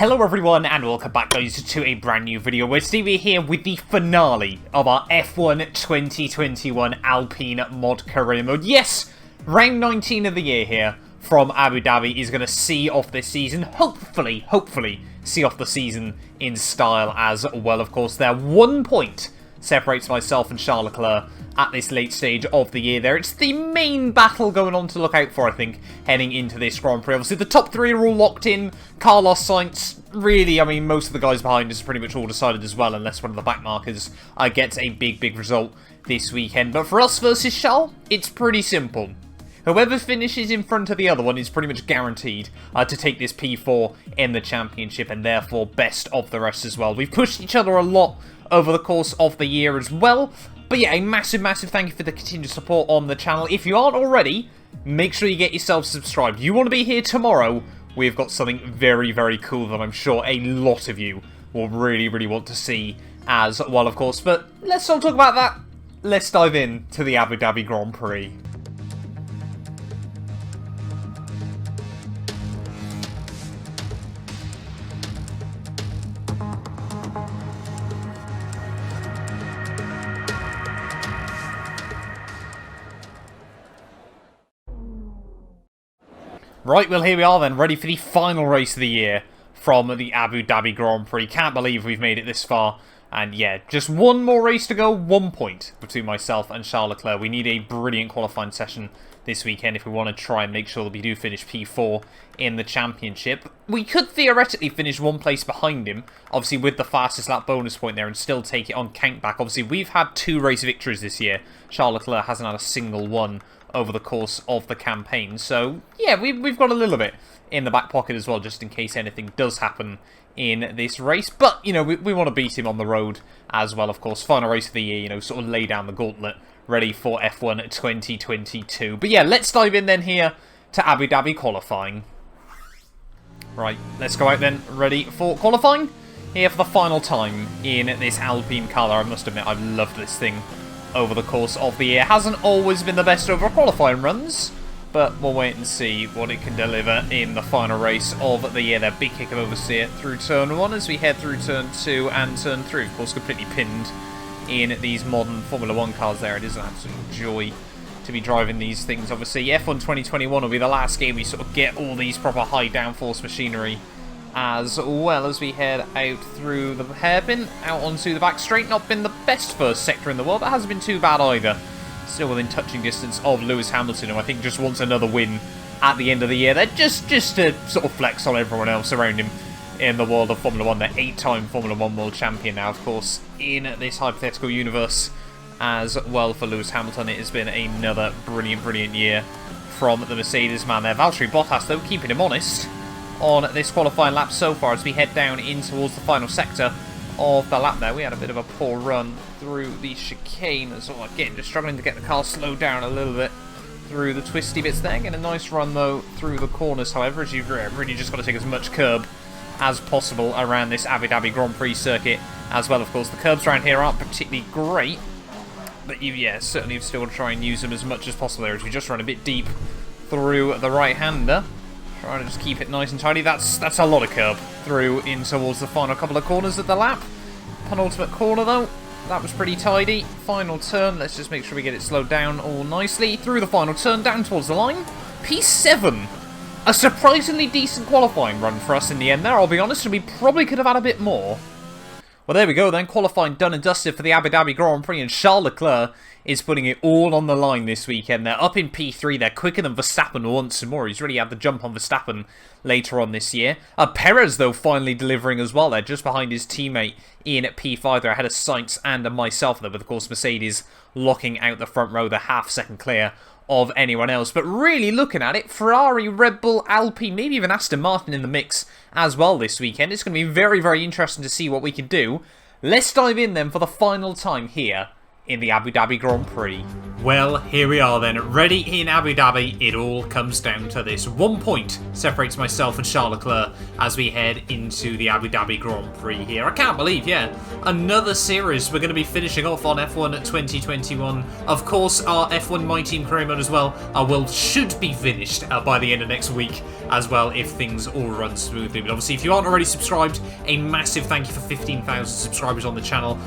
Hello everyone and welcome back guys to a brand new video where today we're here with the finale of our F1 2021 Alpine mod career mode. Yes, round 19 of the year here from Abu Dhabi is going to see off this season, hopefully see off the season in style as well. Of course, there 1 point separates myself and Charles Leclerc at this late stage of the year there. It's the main battle going on to look out for, I think, heading into this Grand Prix. Obviously, the top three are all locked in. Carlos Sainz, really, I mean, most of the guys behind us are pretty much all decided as well, unless one of the backmarkers gets a big result this weekend. But for us versus Charles, it's pretty simple. Whoever finishes in front of the other one is pretty much guaranteed to take this P4 in the championship, and therefore best of the rest as well. We've pushed each other a lot over the course of the year as well. But yeah, a massive thank you for the continued support on the channel. If you aren't already, make sure you get yourself subscribed. You want to be here tomorrow, we've got something very cool that I'm sure a lot of you will really want to see as well, of course. But let's not talk about that. Let's dive in to the Abu Dhabi Grand Prix. Right, well here we are then, ready for the final race of the year from the Abu Dhabi Grand Prix. Can't believe we've made it this far. And yeah, just one more race to go, 1 point between myself and Charles Leclerc. We need a brilliant qualifying session this weekend if we want to try and make sure that we do finish P4 in the championship. We could theoretically finish one place behind him, obviously with the fastest lap bonus point there, and still take it on countback. Obviously, we've had 2 race victories this year. Charles Leclerc hasn't had a single one over the course of the campaign. So, yeah, we've got a little bit in the back pocket as well, just in case anything does happen in this race. But, you know, we want to beat him on the road as well, of course. Final race of the year, you know, sort of lay down the gauntlet, ready for F1 2022. But yeah, let's dive in then here to Abu Dhabi qualifying. Right, let's go out then, ready for qualifying. Here for the final time in this Alpine car. I must admit, I've loved this thing over the course of the year. Hasn't always been the best over qualifying runs, but we'll wait and see what it can deliver in the final race of the year. Their big kick of oversteer through turn 1 as we head through turn 2 and turn 3. Of course, completely pinned in these modern Formula 1 cars there. It is an absolute joy to be driving these things. Obviously, F1 2021 will be the last game we sort of get all these proper high downforce machinery, as well as we head out through the hairpin, out onto the back straight. Not been the best first sector in the world, but hasn't been too bad either. Still within touching distance of Lewis Hamilton, who I think just wants another win at the end of the year. They're just to sort of flex on everyone else around him in the world of Formula 1. They're 8-time Formula 1 world champion now, of course, in this hypothetical universe as well for Lewis Hamilton. It has been another brilliant year from the Mercedes man there. Valtteri Bottas, though, keeping him honest on this qualifying lap so far as we head down in towards the final sector of the lap there. We had a bit of a poor run through the chicane as well. Again, just struggling to get the car slowed down a little bit through the twisty bits there. Getting a nice run, though, through the corners, however, as you've really just got to take as much curb as possible around this Abu Dhabi Grand Prix circuit as well. Of course, the curbs around here aren't particularly great, but yeah, certainly have still got to try and use them as much as possible there as we just run a bit deep through the right-hander. Trying to just keep it nice and tidy. That's a lot of curb through in towards the final couple of corners of the lap. Penultimate corner, though, that was pretty tidy. Final turn, let's just make sure we get it slowed down all nicely. Through the final turn, down towards the line. P7. A surprisingly decent qualifying run for us in the end there, I'll be honest, and we probably could have had a bit more. Well, there we go then, qualifying done and dusted for the Abu Dhabi Grand Prix, and Charles Leclerc is putting it all on the line this weekend. They're up in P3, they're quicker than Verstappen once more. He's really had the jump on Verstappen later on this year. Perez, though, finally delivering as well. They're just behind his teammate in P5. They're ahead of Sainz and myself, though, with, of course, Mercedes locking out the front row. They're half-second clear of anyone else. But really looking at it, Ferrari, Red Bull, Alpine, maybe even Aston Martin in the mix as well this weekend. It's going to be very interesting to see what we can do. Let's dive in then for the final time here in the Abu Dhabi Grand Prix. Well, here we are then, ready in Abu Dhabi. It all comes down to this. 1 point separates myself and Charles Leclerc as we head into the Abu Dhabi Grand Prix here. I can't believe, yeah, another series we're going to be finishing off on F1 2021. Of course, our F1 My Team career mode as well should be finished by the end of next week as well, if things all run smoothly. But obviously, if you aren't already subscribed, a massive thank you for 15,000 subscribers on the channel.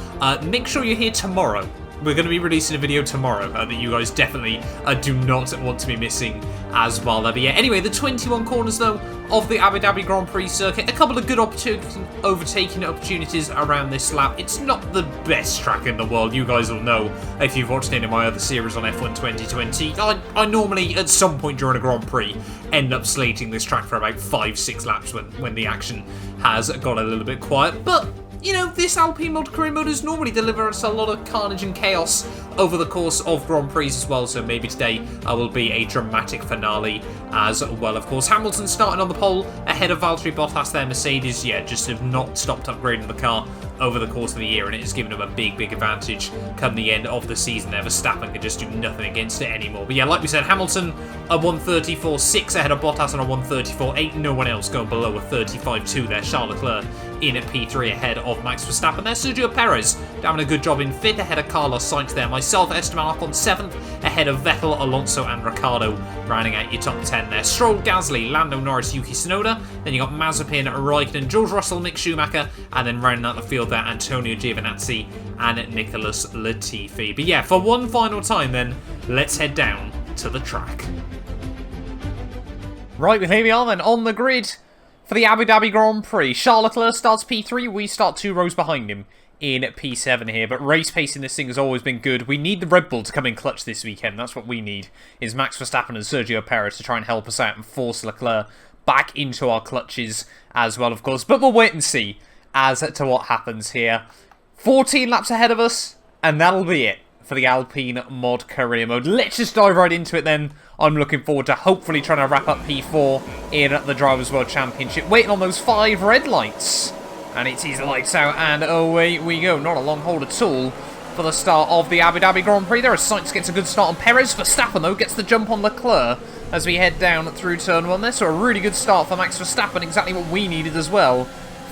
Make sure you're here tomorrow. We're going to be releasing a video tomorrow that you guys definitely do not want to be missing as well. But yeah, anyway, the 21 corners, though, of the Abu Dhabi Grand Prix circuit. A couple of good overtaking opportunities around this lap. It's not the best track in the world. You guys will know if you've watched any of my other series on F1 2020. I normally, at some point during a Grand Prix, end up slating this track for about 5-6 laps when the action has got a little bit quiet. But you know, this Alpine mod career mode has normally delivered us a lot of carnage and chaos over the course of Grand Prix as well, so maybe today will be a dramatic finale as well, of course. Hamilton starting on the pole ahead of Valtteri Bottas there. Mercedes, yeah, just have not stopped upgrading the car over the course of the year, and it has given them a big advantage come the end of the season there. Verstappen can just do nothing against it anymore. But yeah, like we said, Hamilton a 134.6 ahead of Bottas on a 134.8. No one else going below a 35.2 there. Charles Leclerc in at P3 ahead of Max Verstappen there. Sergio Perez doing a good job in 5th ahead of Carlos Sainz there. Myself, Esteban Ocon 7th ahead of Vettel, Alonso and Ricciardo, rounding out your top 10 there. Stroll, Gasly, Lando Norris, Yuki Tsunoda. Then you got Mazepin, Raikkonen, George Russell, Mick Schumacher, and then rounding out the field there, Antonio Giovinazzi and Nicholas Latifi. But yeah, for one final time then, let's head down to the track. Right, here we are then on the grid for the Abu Dhabi Grand Prix. Charles Leclerc starts P3, we start 2 rows behind him in P7 here, but race pace in this thing has always been good. We need the Red Bull to come in clutch this weekend. That's what we need, is Max Verstappen and Sergio Perez to try and help us out and force Leclerc back into our clutches as well, of course. But we'll wait and see as to what happens here. 14 laps ahead of us, and that'll be it for the Alpine mod career mode. Let's just dive right into it then. I'm looking forward to hopefully trying to wrap up P4 in the Drivers' World Championship. Waiting on those 5 red lights. And it is lights out, and away we go. Not a long hold at all for the start of the Abu Dhabi Grand Prix there, as Sainz gets a good start on Perez. Verstappen, though, gets the jump on Leclerc as we head down through turn 1 there. So a really good start for Max Verstappen, exactly what we needed as well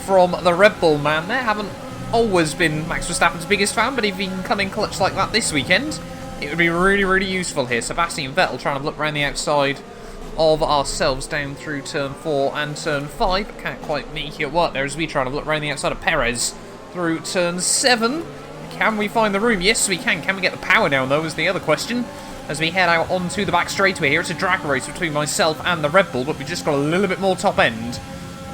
from the Red Bull man there. Haven't always been Max Verstappen's biggest fan, but if he can come in clutch like that this weekend, it would be really useful here. Sebastian Vettel trying to look around the outside of ourselves down through turn 4 and turn 5, but can't quite make it work there as we try to look around the outside of Perez through turn 7. Can we find the room? Yes, we can. Can we get the power down, though, is the other question, as we head out onto the back straightaway here. It's a drag race between myself and the Red Bull, but we just got a little bit more top end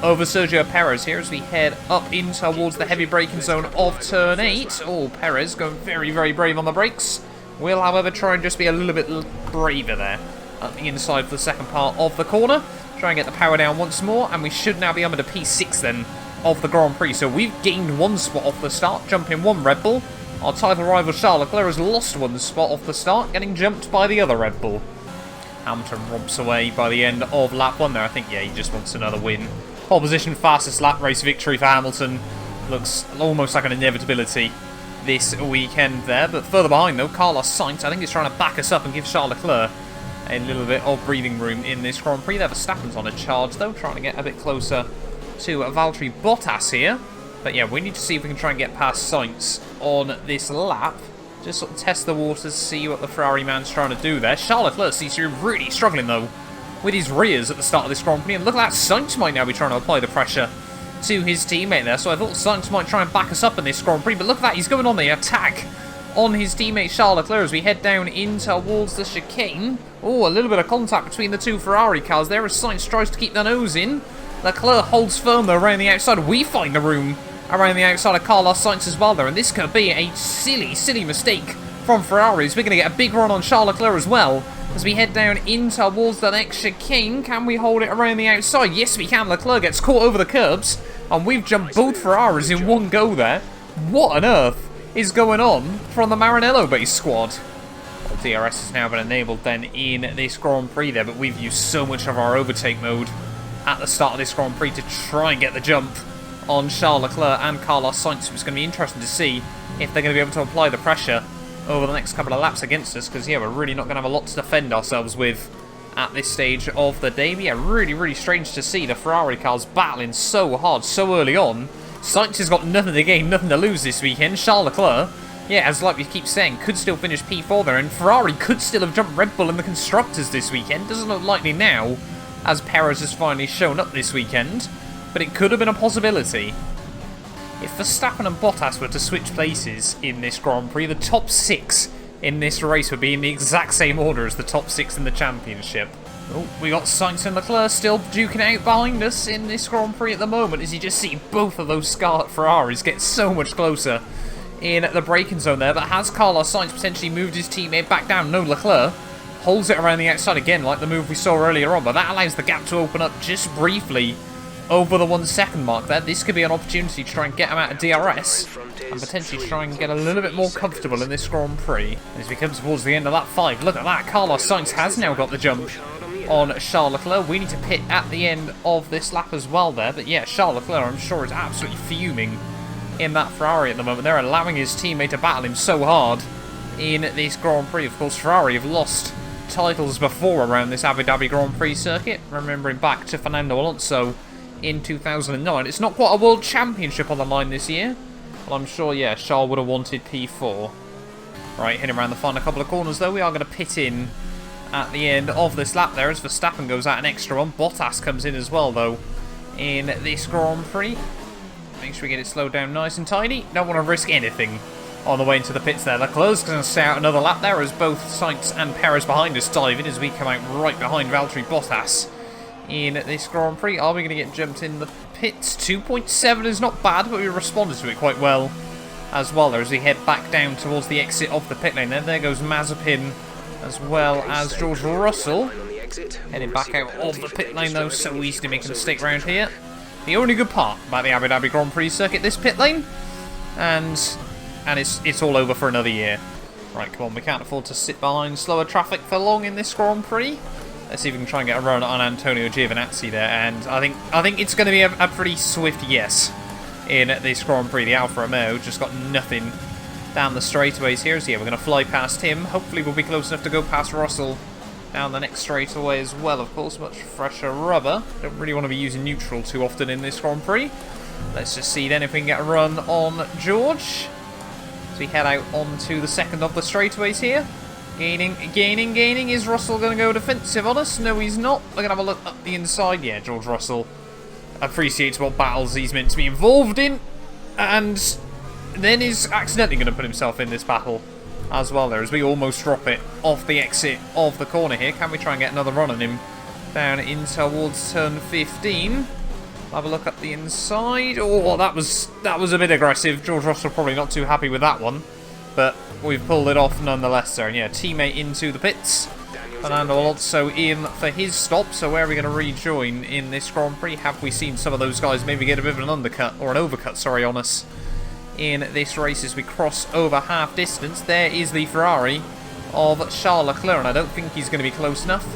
over Sergio Perez here as we head up in towards the heavy braking zone of turn 8. Oh, Perez going very brave on the brakes. Will, however, try and just be a little bit braver there at the inside for the second part of the corner. Try and get the power down once more, and we should now be up to P6 then of the Grand Prix. So we've gained 1 spot off the start, jumping 1 Red Bull. Our title rival Charles Leclerc has lost 1 spot off the start, getting jumped by the other Red Bull. Hamilton romps away by the end of lap 1 there. I think, yeah, he just wants another win. Pole position, fastest lap race victory for Hamilton. Looks almost like an inevitability this weekend there. But further behind, though, Carlos Sainz, I think, is trying to back us up and give Charles Leclerc a little bit of breathing room in this Grand Prix. There, Verstappen's on a charge, though, trying to get a bit closer to Valtteri Bottas here. But yeah, we need to see if we can try and get past Sainz on this lap. Just sort of test the waters, see what the Ferrari man's trying to do there. Charles Leclerc seems to be really struggling, though, with his rears at the start of this Grand Prix. And look at that, Sainz might now be trying to apply the pressure to his teammate there. So I thought Sainz might try and back us up in this Grand Prix. But look at that, he's going on the attack on his teammate Charles Leclerc as we head down in towards the chicane. Oh, a little bit of contact between the 2 Ferrari cars there as Sainz tries to keep the nose in. Leclerc holds firm though around the outside. We find the room around the outside of Carlos Sainz as well there, and this could be a silly mistake from Ferraris. We're going to get a big run on Charles Leclerc as well as we head down in towards the next chicane. Can we hold it around the outside? Yes, we can. Leclerc gets caught over the curbs, and we've jumped both Ferraris in one go there. What on earth is going on from the Maranello-based squad? Well, DRS has now been enabled then in this Grand Prix there, but we've used so much of our overtake mode at the start of this Grand Prix to try and get the jump on Charles Leclerc and Carlos Sainz. It's going to be interesting to see if they're going to be able to apply the pressure over the next couple of laps against us, because, yeah, we're really not going to have a lot to defend ourselves with at this stage of the day. But, yeah, really, really strange to see the Ferrari cars battling so hard so early on. Sainz has got nothing to gain, nothing to lose this weekend. Charles Leclerc, yeah, as like we keep saying, could still finish P4 there, and Ferrari could still have jumped Red Bull in the Constructors this weekend. Doesn't look likely now, as Perez has finally shown up this weekend, but it could have been a possibility. If Verstappen and Bottas were to switch places in this Grand Prix, the top 6 in this race would be in the exact same order as the top 6 in the championship. Oh, we got Sainz and Leclerc still duking out behind us in this Grand Prix at the moment, as you just see both of those Scarlet Ferraris get so much closer in the braking zone there. But has Carlos Sainz potentially moved his teammate back down? No, Leclerc holds it around the outside again, like the move we saw earlier on, but that allows the gap to open up just briefly over the 1 second mark there. This could be an opportunity to try and get him out of DRS and potentially try and get a little bit more comfortable in this Grand Prix. As we come towards the end of lap 5, look at that, Carlos Sainz has now got the jump on Charles Leclerc. We need to pit at the end of this lap as well there, but yeah, Charles Leclerc, I'm sure, is absolutely fuming in that Ferrari at the moment. They're allowing his teammate to battle him so hard in this Grand Prix. Of course, Ferrari have lost titles before around this Abu Dhabi Grand Prix circuit, remembering back to Fernando Alonso in 2009. It's not quite a world championship on the line this year. Well, I'm sure, yeah, Charles would have wanted P4. Right, hitting around the final couple of corners, though. We are going to pit in at the end of this lap there as Verstappen goes out an extra one. Bottas comes in as well, though, in this Grand Prix. Make sure we get it slowed down nice and tidy. Don't want to risk anything on the way into the pits there. Leclerc's going to stay out another lap there as both Sainz and Perez behind us dive in as we come out right behind Valtteri Bottas in this Grand Prix. Are we going to get jumped in the pits? 2.7 is not bad, but we responded to it quite well as well there as we head back down towards the exit of the pit lane. There goes Mazepin as well as George Russell. Heading back out of the pit lane though, so easy to make a mistake around here. The only good part about the Abu Dhabi Grand Prix circuit, this pit lane, and it's all over for another year. Right, come on, we can't afford to sit behind slower traffic for long in this Grand Prix. Let's see if we can try and get a run on Antonio Giovinazzi there, and I think it's going to be a pretty swift yes in this Grand Prix. The Alfa Romeo just got nothing down the straightaways here, so yeah, we're going to fly past him. Hopefully we'll be close enough to go past Russell down the next straightaway as well, of course. Much fresher rubber. Don't really want to be using neutral too often in this Grand Prix. Let's just see then if we can get a run on George. So we head out onto the second of the straightaways here. Gaining. Is Russell going to go defensive on us? No, he's not. We're going to have a look up the inside. Yeah, George Russell appreciates what battles he's meant to be involved in, and then is accidentally going to put himself in this battle as well there as we almost drop it off the exit of the corner here. Can we try and get another run on him down in towards turn 15? Have a look up the inside. Oh, that was a bit aggressive. George Russell probably not too happy with that one, but we've pulled it off nonetheless there. And yeah, teammate into the pits. Fernando Alonso in for his stop. So where are we going to rejoin in this Grand Prix? Have we seen some of those guys maybe get a bit of an undercut, or an overcut, sorry, on us in this race as we cross over half distance? There is the Ferrari of Charles Leclerc, and I don't think he's going to be close enough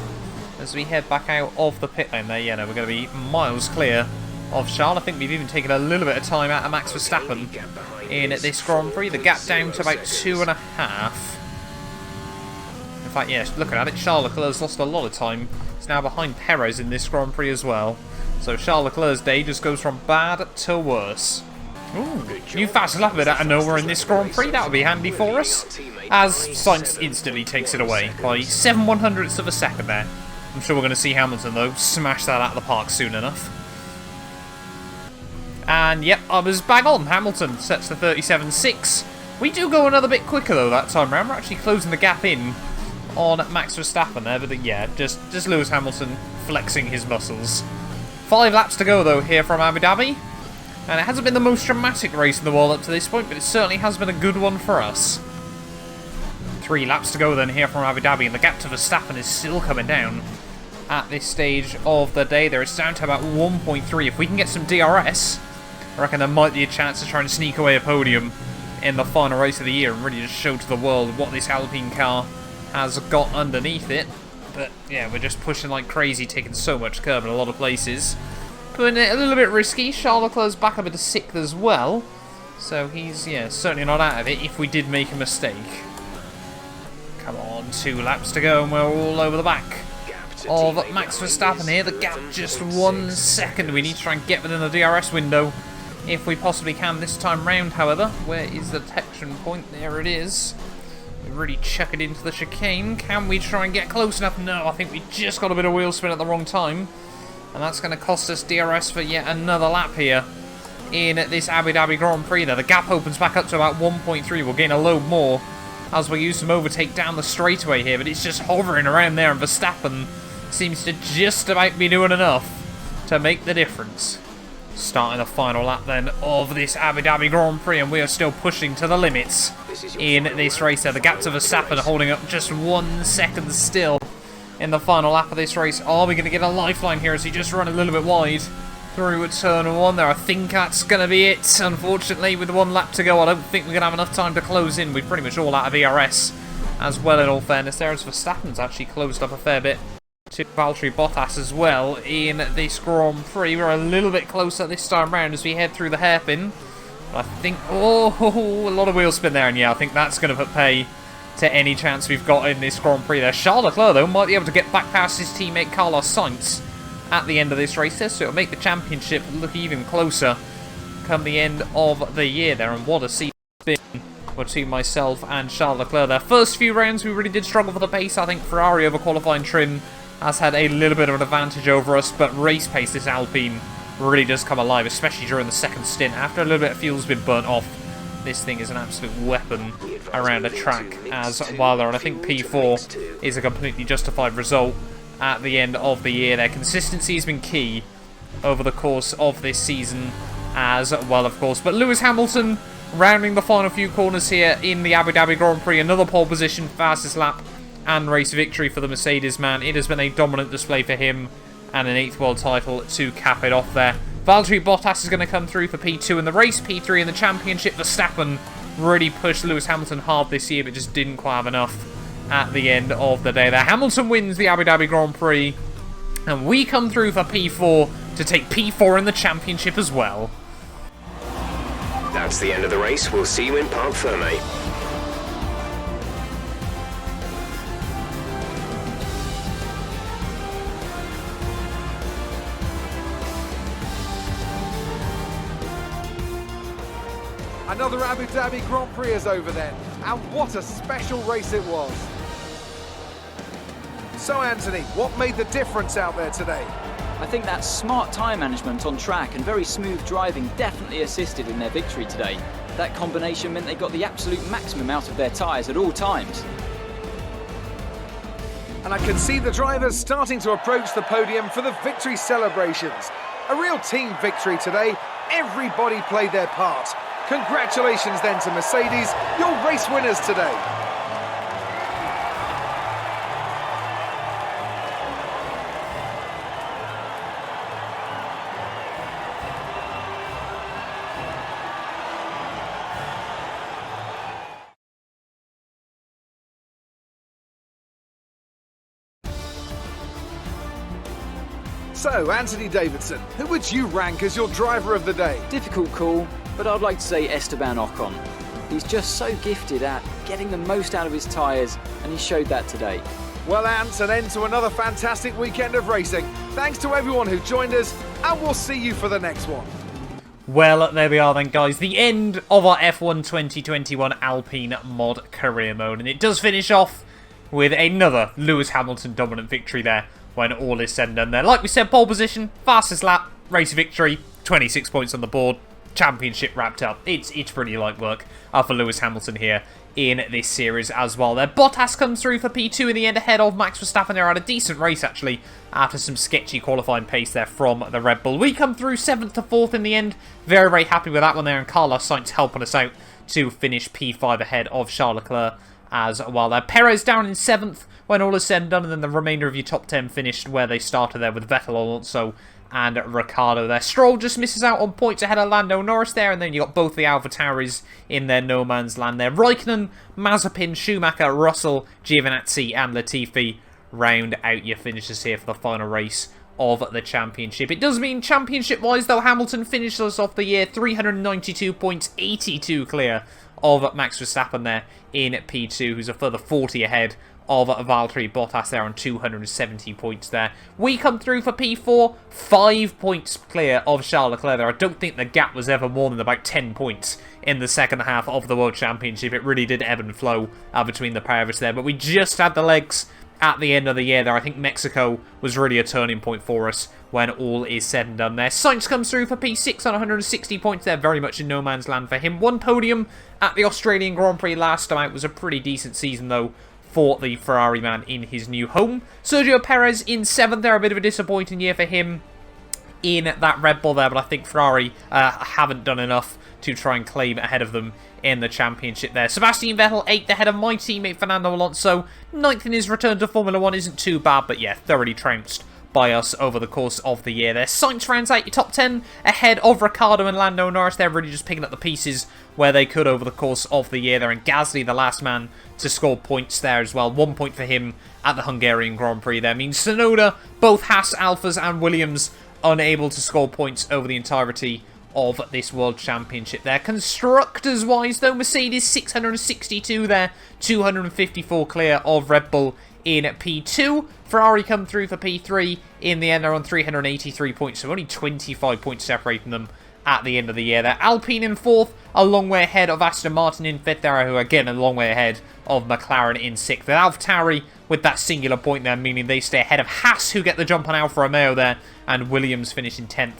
as we head back out of the pit lane there. Yeah, no, we're going to be miles clear of Charles. I think we've even taken a little bit of time out of Max Verstappen in this Grand Prix. The gap down to about 2.5. In fact, yes, looking at it, Charles Leclerc's lost a lot of time. He's now behind Perez in this Grand Prix as well. So Charles Leclerc's day just goes from bad to worse. Ooh, new fast lap bit out of nowhere in this Grand Prix. That would be handy for us, as Sainz instantly takes it away by 7/100ths of a second there. I'm sure we're going to see Hamilton, though, smash that out of the park soon enough. And, yep, I was bang on. Hamilton sets the 37.6. We do go another bit quicker, though, that time round. We're actually closing the gap in on Max Verstappen there. But, yeah, just Lewis Hamilton flexing his muscles. 5 laps to go, though, here from Abu Dhabi. And it hasn't been the most dramatic race in the world up to this point, but it certainly has been a good one for us. 3 laps to go, then, here from Abu Dhabi. And the gap to Verstappen is still coming down at this stage of the day. There it's down to about 1.3. If we can get some DRS, I reckon there might be a chance to try and sneak away a podium in the final race of the year and really just show to the world what this Alpine car has got underneath it. But yeah, we're just pushing like crazy, taking so much curb in a lot of places. Putting it a little bit risky. Charles Leclerc's back up into 6th as well. So he's, yeah, certainly not out of it if we did make a mistake. 2 laps to go and we're all over the back of Max Verstappen here. The gap just 1 second. We need to try and get within the DRS window if we possibly can this time round, however. Where is the detection point? There it is. We really chuck it into the chicane. Can we try and get close enough? No, I think we just got a bit of wheel spin at the wrong time. And that's going to cost us DRS for yet another lap here in this Abu Dhabi Grand Prix there. The gap opens back up to about 1.3. We'll gain a load more as we use some overtake down the straightaway here. But it's just hovering around there, and Verstappen seems to just about be doing enough to make the difference. Starting the final lap then of this Abu Dhabi Grand Prix, and we are still pushing to the limits in this race there. The gap to Verstappen holding up just 1 second still in the final lap of this race. Are we going to get a lifeline here as he just run a little bit wide through a turn 1 there? I think that's going to be it. Unfortunately, with 1 lap to go, I don't think we're going to have enough time to close in. We're pretty much all out of ERS as well, in all fairness there, as Verstappen's actually closed up a fair bit to Valtteri Bottas as well in this Grand Prix. We're a little bit closer this time round as we head through the hairpin. But I think, a lot of wheel spin there, and yeah, I think that's going to put pay to any chance we've got in this Grand Prix there. Charles Leclerc, though, might be able to get back past his teammate Carlos Sainz at the end of this race there, so it'll make the championship look even closer come the end of the year there. And what a season it's been between myself and Charles Leclerc there. First few rounds we really did struggle for the pace. I think Ferrari over qualifying trim has had a little bit of an advantage over us, but race pace, this Alpine really does come alive, especially during the second stint. After a little bit of fuel's been burnt off, this thing is an absolute weapon around a track as well there, and I think P4 is a completely justified result at the end of the year there. Consistency has been key over the course of this season as well, of course. But Lewis Hamilton rounding the final few corners here in the Abu Dhabi Grand Prix. Another pole position, fastest lap and race victory for the Mercedes man. It has been a dominant display for him, and an 8th world title to cap it off there. Valtteri Bottas is going to come through for P2 in the race, P3 in the championship. Verstappen really pushed Lewis Hamilton hard this year, but just didn't quite have enough at the end of the day there. Hamilton wins the Abu Dhabi Grand Prix, and we come through for P4 to take P4 in the championship as well. That's the end of the race. We'll see you in Parc Fermé. Another Abu Dhabi Grand Prix is over then, and what a special race it was. So Anthony, what made the difference out there today? I think that smart tyre management on track and very smooth driving definitely assisted in their victory today. That combination meant they got the absolute maximum out of their tyres at all times. And I can see the drivers starting to approach the podium for the victory celebrations. A real team victory today. Everybody played their part. Congratulations then to Mercedes, your race winners today. So, Anthony Davidson, who would you rank as your driver of the day? Difficult call, but I'd like to say Esteban Ocon. He's just so gifted at getting the most out of his tyres, and he showed that today. Well, Ants, an end to another fantastic weekend of racing. Thanks to everyone who joined us, and we'll see you for the next one. Well, there we are then, guys. The end of our F1 2021 Alpine Mod Career Mode. And it does finish off with another Lewis Hamilton dominant victory there when all is said and done there. Like we said, pole position, fastest lap, race victory, 26 points on the board, championship wrapped up. It's pretty light work for Lewis Hamilton here in this series as well there. Bottas comes through for P2 in the end ahead of Max Verstappen there. Had a decent race actually after some sketchy qualifying pace there from the Red Bull. We come through 7th to 4th in the end. Very, very happy with that one there, and Carlos Sainz helping us out to finish P5 ahead of Charles Leclerc as well there. Perez down in 7th when all is said and done, and then the remainder of your top 10 finished where they started there with Vettel, Alonso and Ricciardo there. Stroll just misses out on points ahead of Lando Norris there, and then you got both the AlphaTauris in their no man's land there. Raikkonen, Mazepin, Schumacher, Russell, Giovinazzi and Latifi round out your finishes here for the final race of the championship. It does mean championship-wise, though, Hamilton finishes off the year 392 points, 82 clear of Max Verstappen there in P2, who's a further 40 ahead of Valtteri Bottas there on 270 points there. We come through for P4, 5 points clear of Charles Leclerc there. I don't think the gap was ever more than about 10 points in the second half of the World Championship. It really did ebb and flow between the pair of us there, but we just had the legs at the end of the year there. I think Mexico was really a turning point for us when all is said and done there. Sainz comes through for P6 on 160 points there, very much in no man's land for him. One podium at the Australian Grand Prix last time out. Was a pretty decent season though for the Ferrari man in his new home. Sergio Perez in 7th there, a bit of a disappointing year for him in that Red Bull there, but I think Ferrari haven't done enough to try and claim ahead of them in the championship there. Sebastian Vettel 8th ahead of my teammate Fernando Alonso. 9th in his return to Formula 1 isn't too bad, but yeah, thoroughly trounced by us over the course of the year there. Sainz rounds out your top 10 ahead of Ricciardo and Lando Norris. They're really just picking up the pieces where they could over the course of the year there. And Gasly, the last man to score points there as well. 1 point for him at the Hungarian Grand Prix there. Means Tsunoda, both Haas, Alphas and Williams unable to score points over the entirety of this World Championship there. Constructors-wise, though, Mercedes 662 there, 254 clear of Red Bull in P2. Ferrari come through for P3 in the end. They're on 383 points, so only 25 points separating them at the end of the year there. Alpine in 4th, a long way ahead of Aston Martin in 5th there, who again a long way ahead of McLaren in 6th. AlphaTauri with that singular point there, meaning they stay ahead of Haas, who get the jump on Alfa Romeo there, and Williams finishing 10th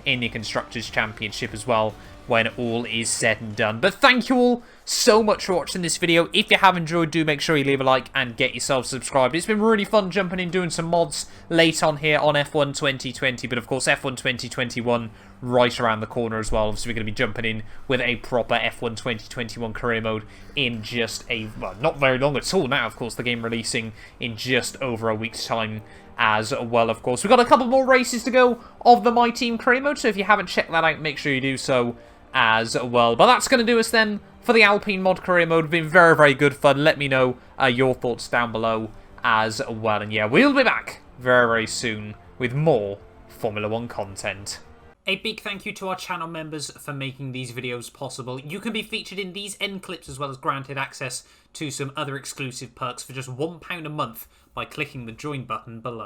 in the Constructors' Championship as well when all is said and done. But thank you all so much for watching this video. If you have enjoyed, do make sure you leave a like and get yourself subscribed. It's been really fun jumping in, doing some mods late on here on F1 2020, but of course F1 2021 right around the corner as well. Obviously we're going to be jumping in with a proper F1 2021 career mode in just a, well, not very long at all now, of course, the game releasing in just over a week's time as well, of course. We've got a couple more races to go of the My Team career mode, so if you haven't checked that out, make sure you do so as well. But that's going to do us then for the Alpine mod career mode. Been very, very good fun. Let me know your thoughts down below as well. And yeah, we'll be back very, very soon with more Formula 1 content. A big thank you to our channel members for making these videos possible. You can be featured in these end clips as well as granted access to some other exclusive perks for just £1 a month by clicking the join button below.